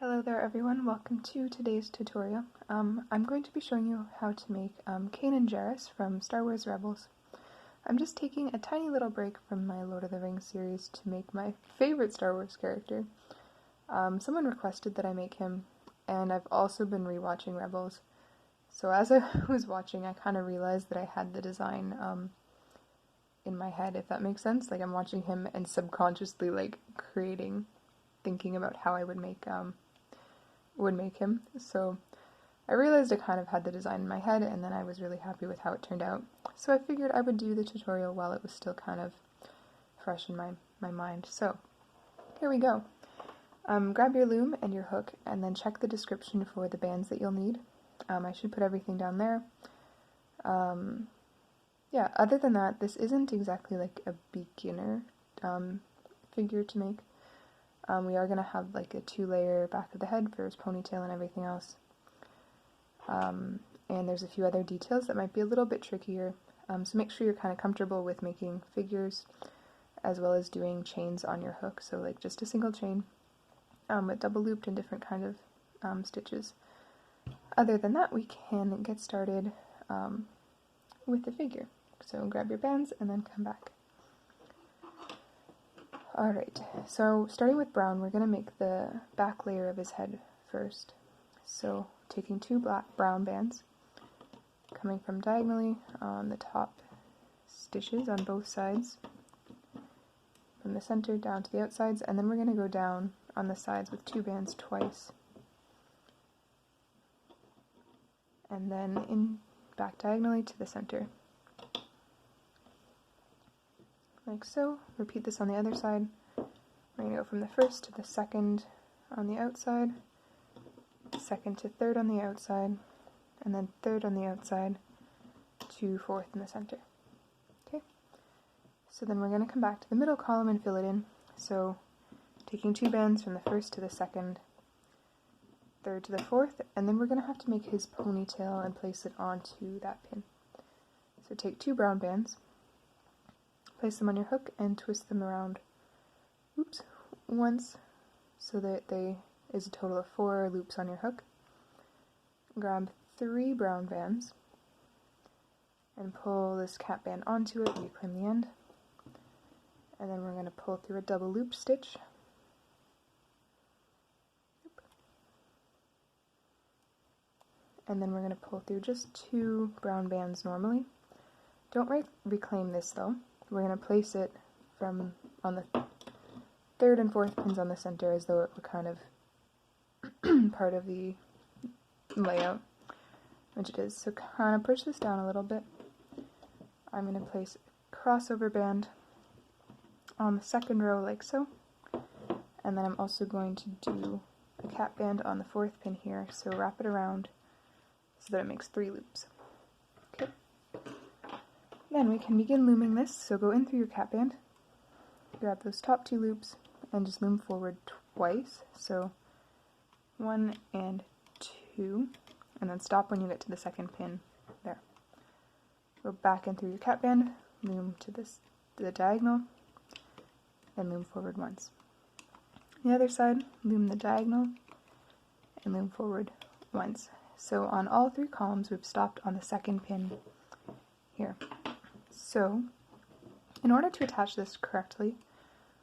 Hello there everyone, welcome to today's tutorial. I'm going to be showing you how to make Kanan Jarrus from Star Wars Rebels. I'm just taking a tiny little break from my Lord of the Rings series to make my favorite Star Wars character. Someone requested that I make him, and I've also been rewatching Rebels. So as I was watching, I kind of realized that I had the design in my head, if that makes sense. Like I'm watching him and subconsciously like thinking about how I would make him. So I realized I kind of had the design in my head, and then I was really happy with how it turned out. So I figured I would do the tutorial while it was still kind of fresh in my mind. So here we go. Grab your loom and your hook, and then check the description for the bands that you'll need. I should put everything down there. Yeah, other than that, this isn't exactly like a beginner figure to make. We are going to have like a 2-layer back of the head for his ponytail and everything else. And there's a few other details that might be a little bit trickier. So make sure you're kind of comfortable with making figures as well as doing chains on your hook. So like just a single chain, but double looped in different kind of stitches. Other than that, we can get started with the figure. So grab your bands and then come back. Alright, so starting with brown, we're going to make the back layer of his head first. So taking 2 brown bands, coming from diagonally on the top stitches on both sides, from the center down to the outsides, and then we're going to go down on the sides with 2 bands twice. And then in back diagonally to the center. Like so. Repeat this on the other side. We're going to go from the first to the second on the outside, second to third on the outside, and then third on the outside to fourth in the center. Okay, so then we're going to come back to the middle column and fill it in. So taking 2 bands from the first to the second, third to the fourth, and then we're going to have to make his ponytail and place it onto that pin. So take 2 brown bands, place them on your hook and twist them around once so that there is a total of 4 loops on your hook. Grab 3 brown bands and pull this cap band onto it, reclaim the end, and then we're going to pull through a double loop stitch. And then we're going to pull through just 2 brown bands normally. Don't reclaim this though. We're going to place it from on the 3rd and 4th pins on the center as though it were kind of part of the layout, which it is. So kind of push this down a little bit. I'm going to place a crossover band on the 2nd row like so, and then I'm also going to do a cap band on the 4th pin here, so wrap it around so that it makes 3 loops. Okay. Then we can begin looming this, so go in through your cap band, grab those top 2 loops, and just loom forward twice, so 1 and 2, and then stop when you get to the 2nd pin there. Go back in through your cap band, loom to the diagonal, and loom forward once. The other side, loom the diagonal, and loom forward once. So on all 3 columns, we've stopped on the 2nd pin here. So, in order to attach this correctly,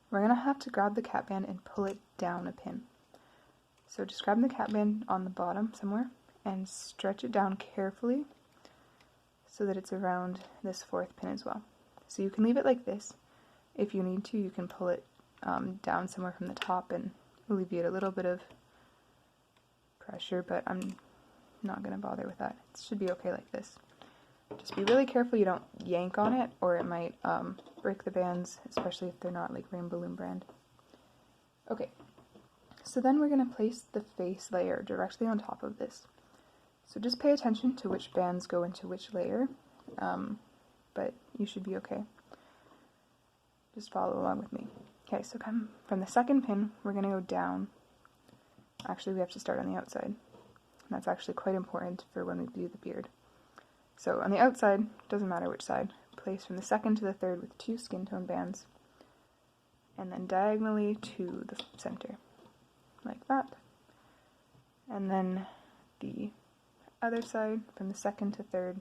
we're going to have to grab the cap band and pull it down a pin. So just grab the cap band on the bottom somewhere and stretch it down carefully so that it's around this 4th pin as well. So you can leave it like this. If you need to, you can pull it down somewhere from the top and alleviate a little bit of pressure, but I'm not going to bother with that. It should be okay like this. Just be really careful you don't yank on it, or it might break the bands, especially if they're not like Rainbow Loom brand. Okay, so then we're going to place the face layer directly on top of this. So just pay attention to which bands go into which layer, but you should be okay. Just follow along with me. Okay, so come from the 2nd pin, we're going to go down. Actually, we have to start on the outside. And that's actually quite important for when we do the beard. So on the outside, doesn't matter which side, place from the 2nd to the 3rd with 2 skin tone bands, and then diagonally to the center, like that. And then the other side from the second to third,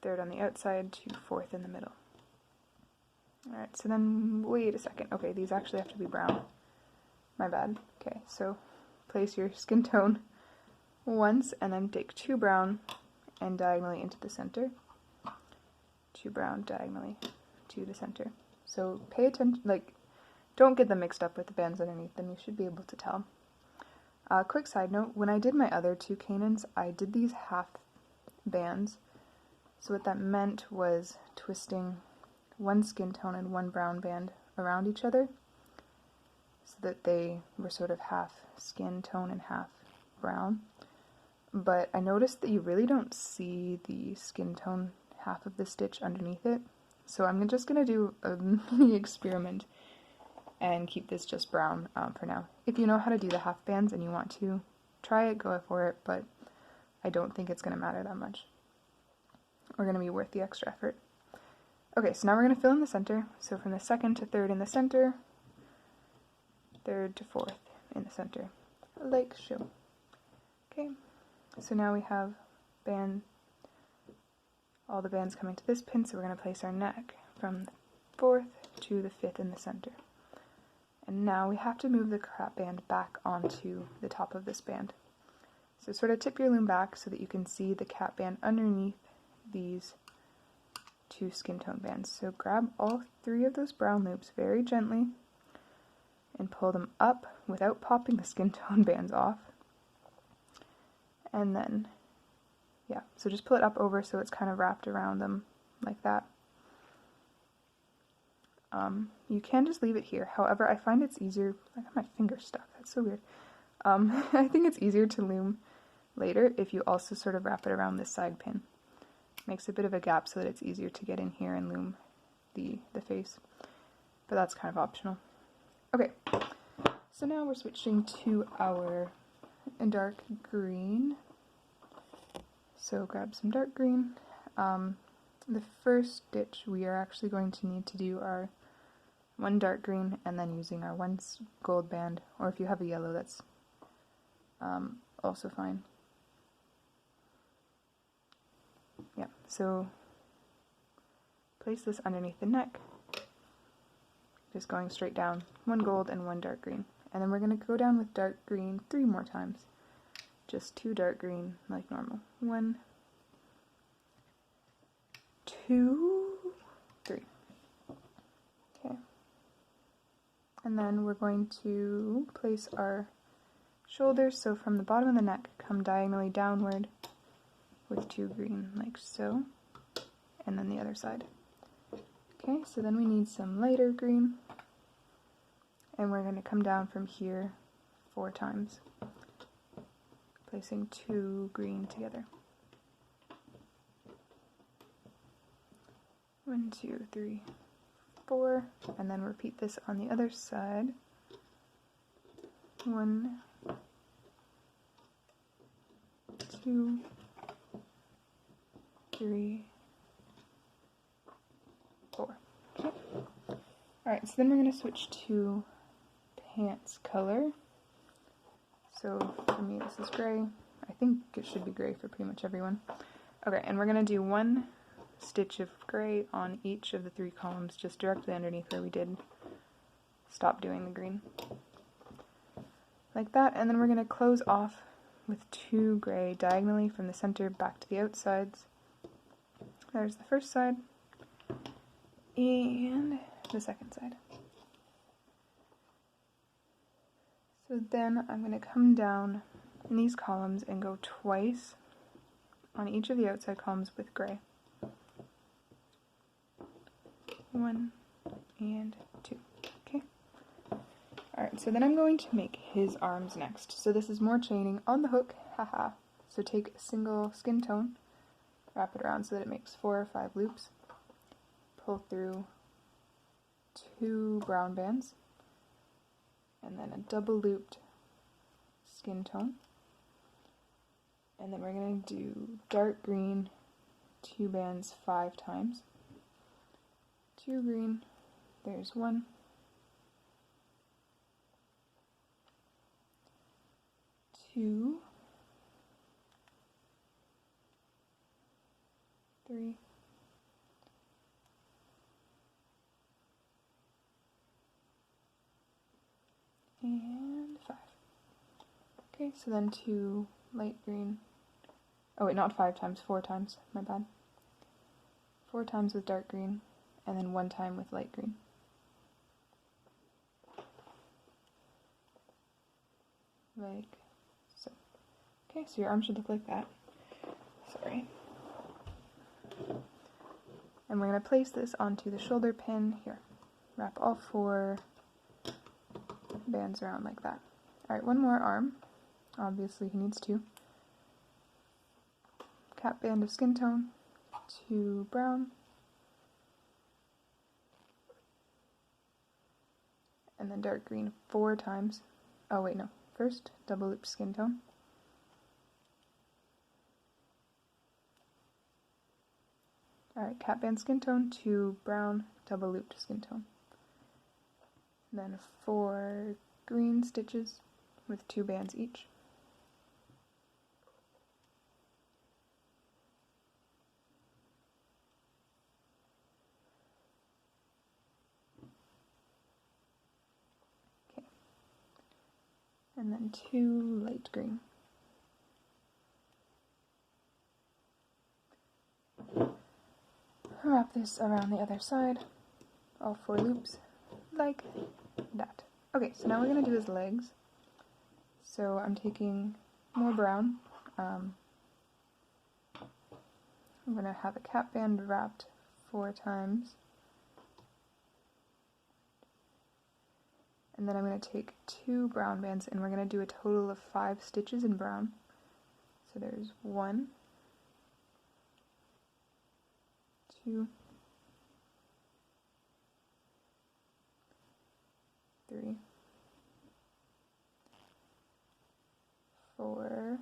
third on the outside to fourth in the middle. Alright, so then, wait a second. Okay, these actually have to be brown. My bad. Okay, so place your skin tone once and then take 2 brown and diagonally into the center. 2 brown diagonally to the center. So pay attention, like, don't get them mixed up with the bands underneath them. You should be able to tell. Quick side note, when I did my other 2 Kanans, I did these half bands. So what that meant was twisting 1 skin tone and 1 brown band around each other so that they were sort of half skin tone and half brown. But I noticed that you really don't see the skin tone half of the stitch underneath it. So I'm just going to do a mini experiment and keep this just brown for now. If you know how to do the half bands and you want to try it, go for it, but I don't think it's going to matter that much. We're going to be worth the extra effort. Okay, so now we're going to fill in the center. So from the second to third in the center, third to fourth in the center, like so. Okay, so now we have all the bands coming to this pin, so we're going to place our neck from the fourth to the fifth in the center. And now we have to move the cap band back onto the top of this band. So sort of tip your loom back so that you can see the cap band underneath these 2 skin tone bands. So grab all 3 of those brown loops very gently and pull them up without popping the skin tone bands off. And then, yeah, so just pull it up over so it's kind of wrapped around them like that. You can just leave it here. However, I find it's easier. I got my finger stuck. That's so weird. I think it's easier to loom later if you also sort of wrap it around this side pin. Makes a bit of a gap so that it's easier to get in here and loom the face. But that's kind of optional. Okay, so now we're switching to our dark green. So grab some dark green. The first stitch we are actually going to need to do our 1 dark green and then using our 1 gold band, or if you have a yellow, that's also fine. Yeah, so place this underneath the neck, just going straight down, 1 gold and 1 dark green. And then we're going to go down with dark green 3 more times. Just 2 dark green like normal. 1, 2, 3. Okay. And then we're going to place our shoulders, so from the bottom of the neck, come diagonally downward with 2 green, like so, and then the other side. Okay, so then we need some lighter green, and we're going to come down from here 4 times, placing 2 green together. 1, 2, 3, 4, and then repeat this on the other side. 1, 2, 3, 4. Okay. Alright, so then we're going to switch to pants color. So for me this is gray. I think it should be gray for pretty much everyone. Okay, and we're going to do 1 stitch of gray on each of the 3 columns, just directly underneath where we did stop doing the green. Like that, and then we're going to close off with 2 gray diagonally from the center back to the outsides. There's the first side, and the second side. So then I'm going to come down in these columns and go twice on each of the outside columns with gray. 1 and 2. Okay. Alright, so then I'm going to make his arms next. So this is more chaining on the hook, haha. So take a single skin tone, wrap it around so that it makes 4 or 5 loops, pull through 2 brown bands, and then a double looped skin tone. And then we're going to do dark green 2 bands 5 times. 2 green, there's 1. 2, 3, and 5. Okay, so then 2 light green. Oh wait, not 5 times, 4 times, my bad. 4 times with dark green, and then 1 time with light green. Like so. Okay, so your arm should look like that. Sorry. And we're going to place this onto the shoulder pin. Here, wrap all 4 bands around like that. Alright, one more arm. Obviously he needs 2. Cap band of skin tone, 2 brown, and then dark green 4 times. Oh wait, no. First, double loop skin tone. Alright, cap band skin tone, 2 brown, double looped skin tone. Then 4 green stitches with 2 bands each. Okay. And then 2 light green. Wrap this around the other side, all 4 loops, like that. Okay, so now we're going to do his legs. So I'm taking more brown. I'm going to have a cap band wrapped 4 times. And then I'm going to take 2 brown bands, and we're going to do a total of 5 stitches in brown. So there's 1, 2, 3, 4,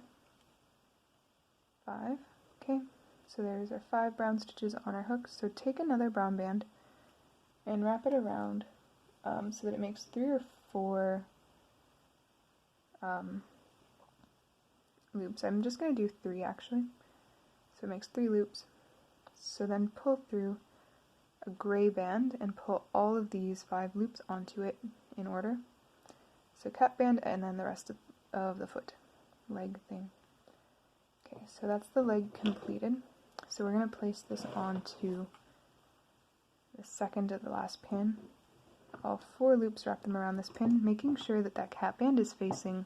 5. Okay, so there's our 5 brown stitches on our hook. So take another brown band and wrap it around so that it makes 3 or 4 loops. I'm just going to do 3 actually. So it makes 3 loops. So then pull through a gray band and pull all of these 5 loops onto it in order. So cap band and then the rest of the foot leg thing. Okay, so that's the leg completed. So we're going to place this onto the second to the last pin. All 4 loops, wrap them around this pin, making sure that that cap band is facing,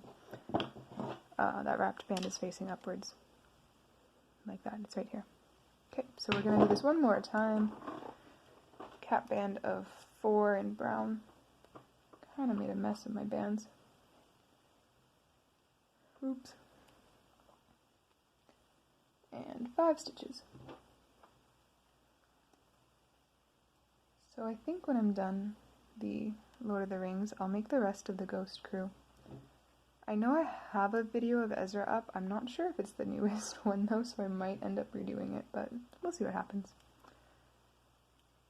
that wrapped band is facing upwards. Like that, it's right here. Okay, so we're going to do this one more time. Cap band of 4 in brown. Kind of made a mess of my bands. Oops. And 5 stitches. So I think when I'm done the Lord of the Rings, I'll make the rest of the Ghost crew. I know I have a video of Ezra up. I'm not sure if it's the newest one though, so I might end up redoing it, but we'll see what happens.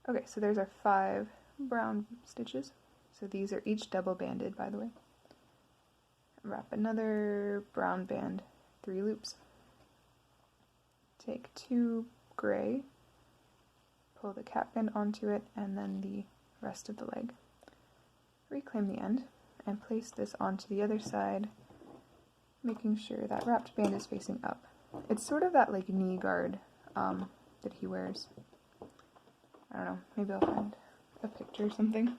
Okay, so there's our 5 brown stitches. So these are each double banded, by the way. Wrap another brown band, 3 loops. Take 2 gray, pull the cap band onto it, and then the rest of the leg. Reclaim the end and place this onto the other side, making sure that wrapped band is facing up. It's sort of that like knee guard that he wears. I don't know, maybe I'll find a picture or something.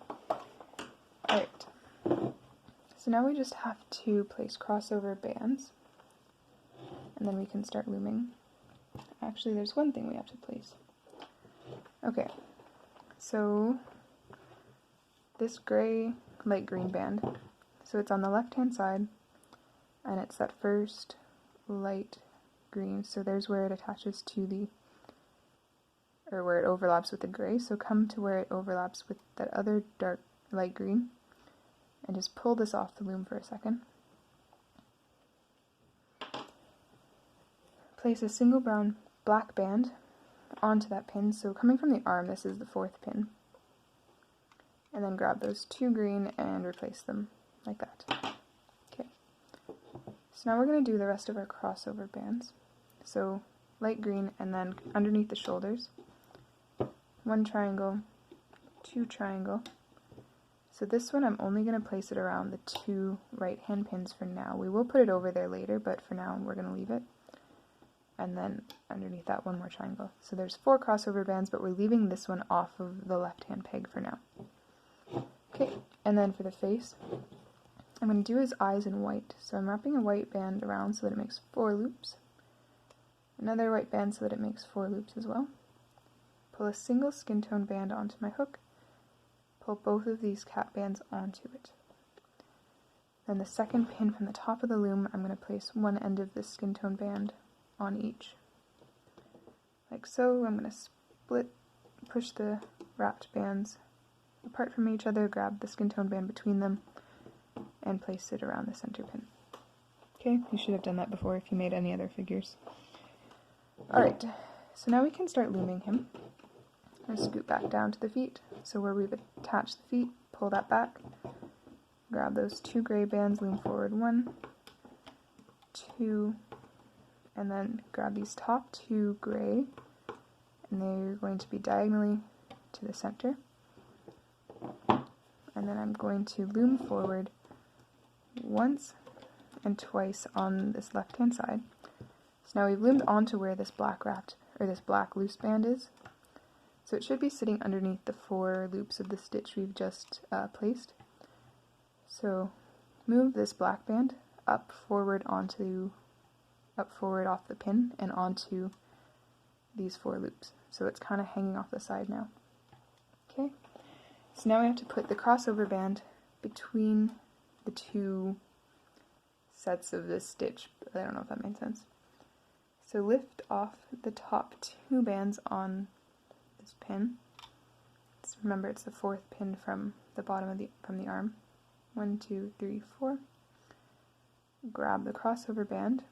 Alright, so now we just have to place crossover bands, and then we can start looming. Actually, there's one thing we have to place. Okay, so this gray, light green band, so it's on the left hand side, and it's that first light green, so there's where it attaches to the, or where it overlaps with the gray, so come to where it overlaps with that other dark light green, and just pull this off the loom for a second. Place a single brown black band onto that pin, so coming from the arm, this is the 4th pin. And then grab those 2 green and replace them like that. Okay. So now we're going to do the rest of our crossover bands. So light green, and then underneath the shoulders, 1 triangle, 2 triangle. So this one I'm only going to place it around the 2 right hand pins for now. We will put it over there later, but for now we're going to leave it. And then underneath that, 1 more triangle. So there's 4 crossover bands, but we're leaving this one off of the left hand peg for now. Okay, and then for the face, I'm going to do his eyes in white. So I'm wrapping a white band around so that it makes 4 loops. Another white band so that it makes 4 loops as well. Pull a single skin tone band onto my hook. Pull both of these cap bands onto it. Then the second pin from the top of the loom, I'm going to place one end of this skin tone band on each. Like so. I'm going to push the wrapped bands apart from each other, grab the skin tone band between them, and place it around the center pin. Okay, you should have done that before if you made any other figures. Alright, so now we can start looming him. I'm going to scoot back down to the feet. So where we've attached the feet, pull that back. Grab those 2 gray bands, loom forward 1, 2, and then grab these top 2 gray, and they're going to be diagonally to the center. And then I'm going to loom forward once and twice on this left hand side. So now we've loomed onto where this black loose band is. So it should be sitting underneath the 4 loops of the stitch we've just placed. So move this black band up forward off the pin and onto these 4 loops. So it's kind of hanging off the side now. Okay, so now we have to put the crossover band between the 2 sets of this stitch. I don't know if that made sense. So lift off the top 2 bands on this pin. Remember, it's the 4th pin from the bottom of the arm. 1, 2, 3, 4. Grab the crossover band,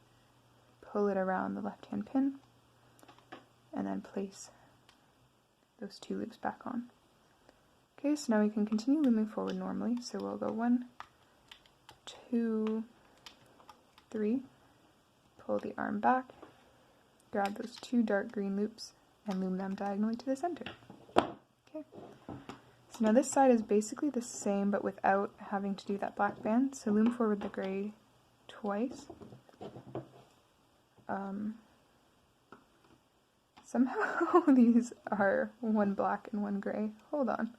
pull it around the left hand pin, and then place those 2 loops back on. Okay, so now we can continue looming forward normally. So we'll go 1, 2, 3, pull the arm back, grab those 2 dark green loops, and loom them diagonally to the center. Okay, so now this side is basically the same, but without having to do that black band. So loom forward the gray twice. Somehow these are 1 black and 1 gray. Hold on.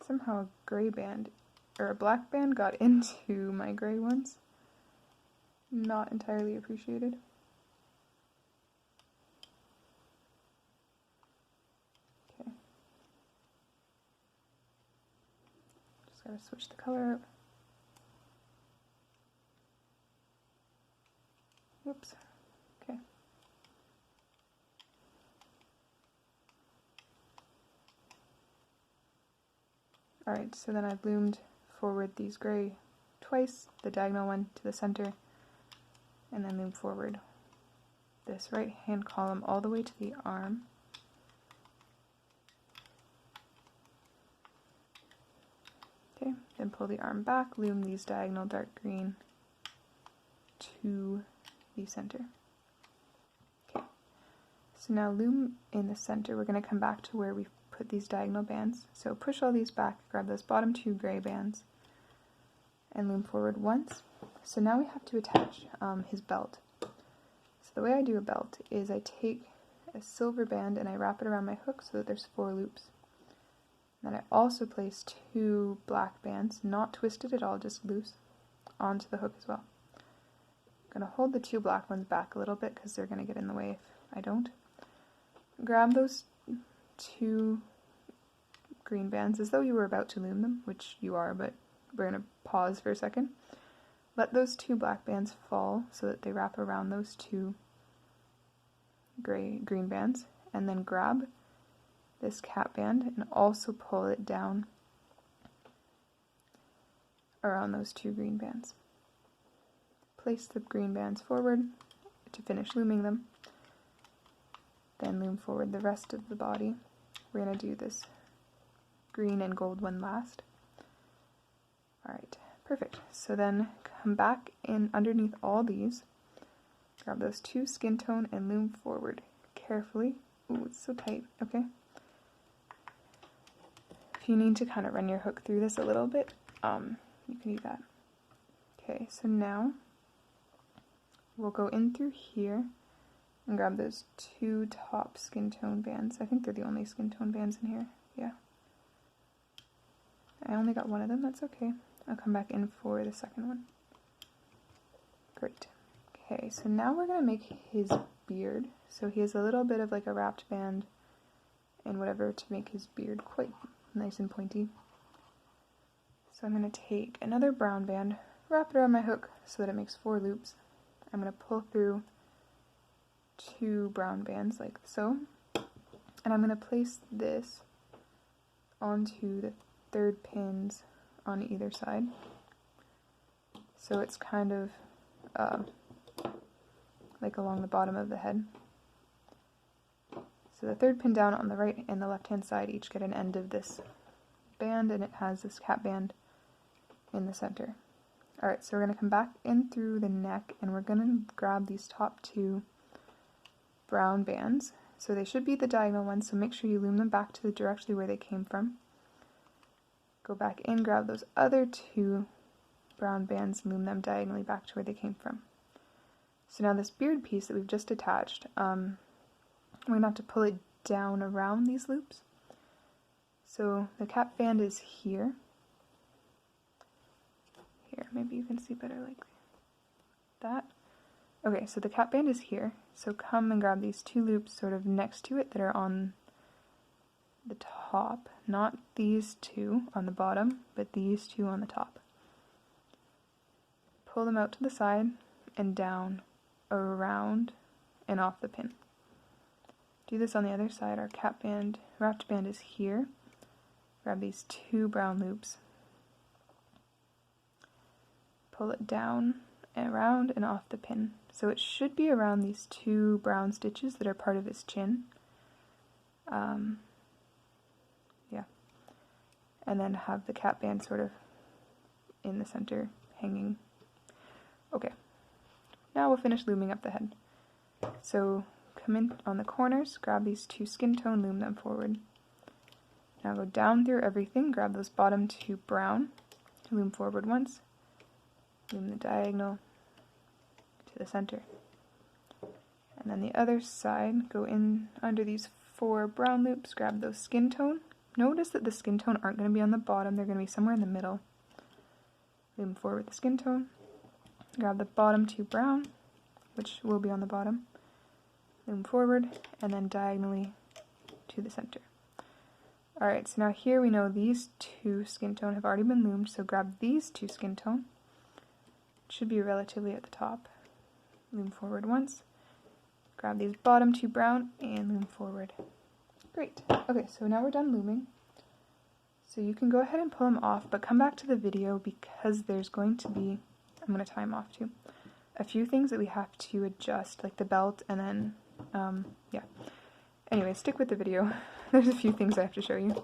Somehow a gray band, or a black band got into my gray ones. Not entirely appreciated. Okay. Just gotta switch the color up. Whoops. Okay. Alright, so then I've loomed forward these gray twice, the diagonal one to the center, and then loom forward this right hand column all the way to the arm. Okay, then pull the arm back, loom these diagonal dark green to the center. Okay, so now loom in the center. We're going to come back to where we put these diagonal bands. So push all these back, grab those bottom 2 gray bands, and loom forward once. So now we have to attach his belt. So the way I do a belt is I take a silver band and I wrap it around my hook so that there's 4 loops. Then I also place 2 black bands, not twisted at all, just loose, onto the hook as well. I'm going to hold the 2 black ones back a little bit because they're going to get in the way if I don't. Grab those 2 green bands as though you were about to loom them, which you are, but we're going to pause for a second. Let those 2 black bands fall so that they wrap around those 2 green bands, and then grab this cap band and also pull it down around those 2 green bands. Place the green bands forward to finish looming them. Then loom forward the rest of the body. We're going to do this green and gold one last. Alright, perfect. So then come back in underneath all these, grab those 2 skin tone and loom forward carefully. Ooh, it's so tight, okay? If you need to kind of run your hook through this a little bit, you can do that. Okay, so now we'll go in through here and grab those 2 top skin tone bands. I think they're the only skin tone bands in here, yeah. I only got one of them, that's okay. I'll come back in for the second one. Great. Okay, so now we're going to make his beard. So he has a little bit of like a wrapped band and whatever to make his beard quite nice and pointy. So I'm going to take another brown band, wrap it around my hook so that it makes 4 loops. I'm going to pull through 2 brown bands like so. And I'm going to place this onto the 3rd pins on either side. So it's kind of like along the bottom of the head. So the 3rd pin down on the right and the left hand side each get an end of this band, and it has this cap band in the center. Alright, so we're going to come back in through the neck and we're going to grab these top 2 brown bands. So they should be the diagonal ones, so make sure you loom them back to the directly where they came from. Go back in, grab those other 2 brown bands, loom them diagonally back to where they came from. So now this beard piece that we've just attached, we're going to have to pull it down around these loops. So the cap band is here. Here, maybe you can see better like that. Okay, so the cap band is here. So come and grab these 2 loops sort of next to it that are on the top. Not these 2 on the bottom, but these 2 on the top. Pull them out to the side and down, around, and off the pin. Do this on the other side. Our cap band, wrapped band is here. Grab these 2 brown loops. Pull it down and around and off the pin. So it should be around these 2 brown stitches that are part of his chin. Yeah. And then have the cap band sort of in the center, hanging. Okay. Now we'll finish looming up the head. So come in on the corners, grab these 2 skin tone, loom them forward. Now go down through everything, grab those bottom 2 brown, loom forward once, loom the diagonal to the center. And then the other side, go in under these 4 brown loops, grab those skin tone. Notice that the skin tone aren't going to be on the bottom, they're going to be somewhere in the middle. Loom forward the skin tone, grab the bottom 2 brown, which will be on the bottom, loom forward, and then diagonally to the center. Alright, so now here we know these 2 skin tone have already been loomed, so grab these 2 skin tone. It should be relatively at the top. Loom forward once, grab these bottom 2 brown, and loom forward. Great. Okay, so now we're done looming. So you can go ahead and pull them off, but come back to the video because there's going to be, I'm going to tie them off too, a few things that we have to adjust, like the belt, and then, yeah. Anyway, stick with the video. There's a few things I have to show you.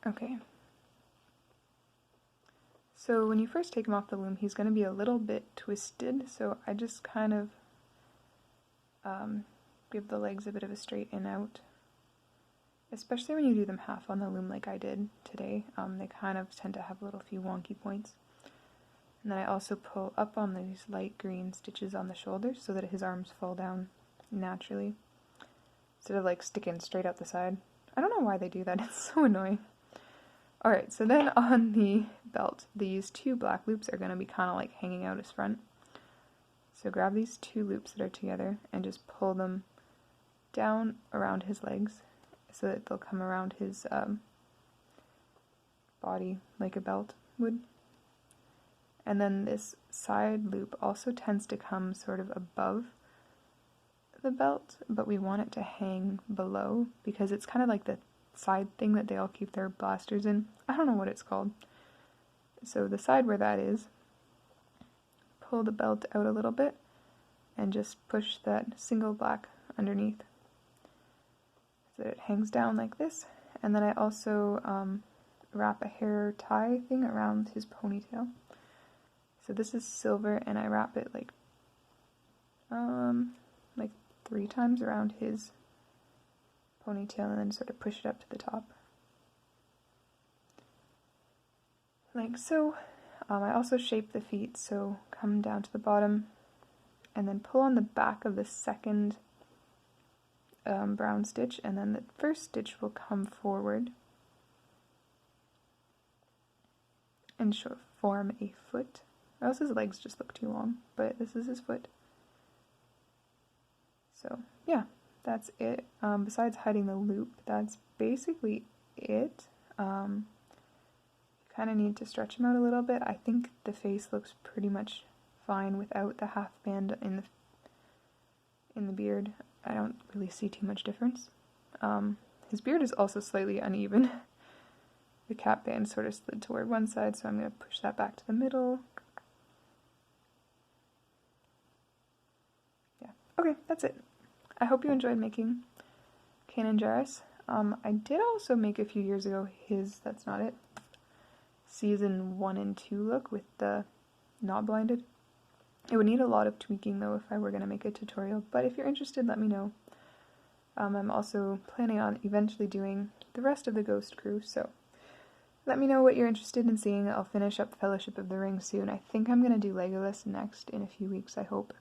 Okay. So when you first take him off the loom, he's going to be a little bit twisted, so I just kind of give the legs a bit of a straighten out. Especially when you do them half on the loom like I did today, they kind of tend to have a little few wonky points. And then I also pull up on these light green stitches on the shoulders so that his arms fall down naturally, instead of like sticking straight out the side. I don't know why they do that, it's so annoying. Alright, so then on the belt, these 2 black loops are going to be kind of like hanging out as front. So grab these 2 loops that are together and just pull them down around his legs so that they'll come around his body like a belt would. And then this side loop also tends to come sort of above the belt, but we want it to hang below because it's kind of like the side thing that they all keep their blasters in. I don't know what it's called. So the side where that is, pull the belt out a little bit and just push that single black underneath so that it hangs down like this. And then I also wrap a hair tie thing around his ponytail. So this is silver and I wrap it like 3 times around his ponytail and then sort of push it up to the top. Like so. I also shape the feet, so come down to the bottom and then pull on the back of the second brown stitch, and then the first stitch will come forward and form a foot. Or else his legs just look too long, but this is his foot. So yeah, that's it. Besides hiding the loop, that's basically it. You kind of need to stretch him out a little bit. I think the face looks pretty much fine without the half band in the beard. I don't really see too much difference. His beard is also slightly uneven. The cap band sort of slid toward one side, so I'm going to push that back to the middle. Yeah, okay, that's it. I hope you enjoyed making Kanan Jarrus. I did also make a few years ago his, that's not it, season 1 and 2 look with the not blinded. It would need a lot of tweaking though if I were going to make a tutorial, but if you're interested, let me know. I'm also planning on eventually doing the rest of the Ghost crew, so let me know what you're interested in seeing. I'll finish up Fellowship of the Ring soon. I think I'm going to do Legolas next in a few weeks, I hope.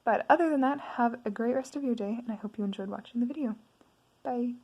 But other than that, have a great rest of your day, and I hope you enjoyed watching the video. Bye!